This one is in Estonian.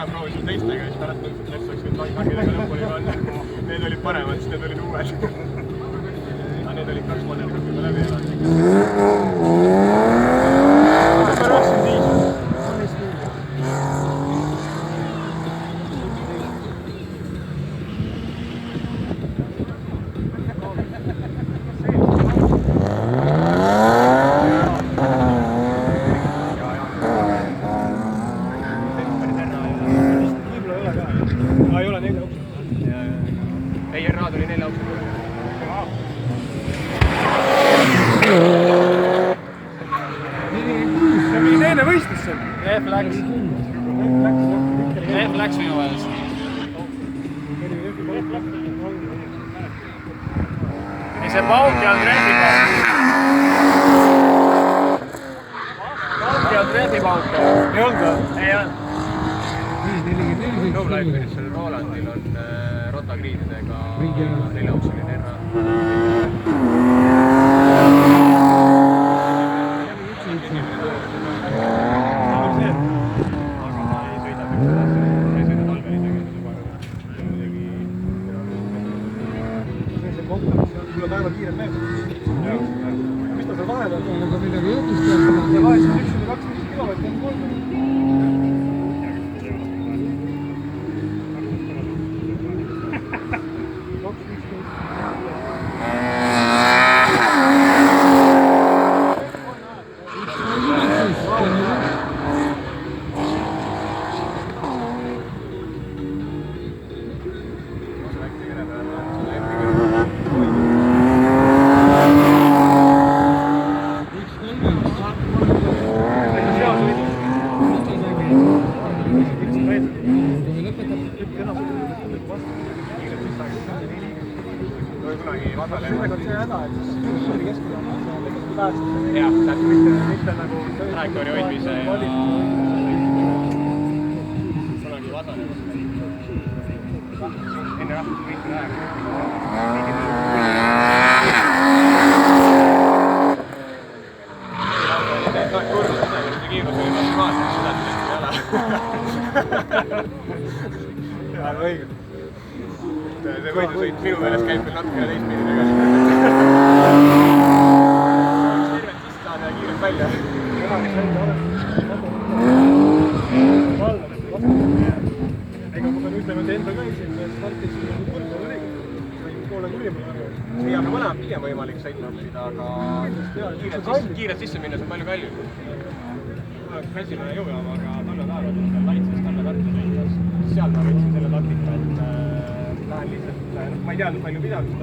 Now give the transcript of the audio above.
ära proovisin teistega ja siis pärast mõtlesin, et oleks võinud Kargidega lõpuni panna. Need olid paremad, siis need olid uued. Aga need olid 2 modellikud juba läbi elanud. See on 95. Ei, RA-d oli 4 auksid. See oli teine võistlus seal. F läks minu meelest. Ei, see pauk ei olnud rehvipauk. Pauk ei olnud rehvipauk. Ei olnud või? Ei olnud. Lowliferis Rolandil on rotagriididega 4-aukseline RA. Aga ma ei sõida talvelisega juba. See konkurents on mulle väga kiirem meelde. Mis ta seal vahel on? Aga midagi jutust on. Ja vahel on 1-2 kilomeetri on 3. Kunagi vasale. Sellega on see häda, et siis oli keskele on pääsed. Jah, tähendab mitte nagu trajektoori hoidmise ja kunagi vasale. Enne rahvus kõik läheb. Kurvus seda kiirus oli maksimaalselt, seda tõesti ei ole. Väga õige. See võidusõit minu meelest käib veel natuke teistpidi tegelikult. Tervet sisse saada ja kiirelt välja. Ega ma pean ütlema, et enda ka esim startis kurva oligi. Poole kurima. Nii, aga mõlemad pigem võimalik sõitma õppida, aga kiirelt sisse minna on palju kallim. Käsil on jõujaama, aga Tanne Taarvad on laitses Tanne Tartu sõitas. Seal ma võtsin selle taktika, et lähen lihtsalt, ma ei teadnud palju pidavust on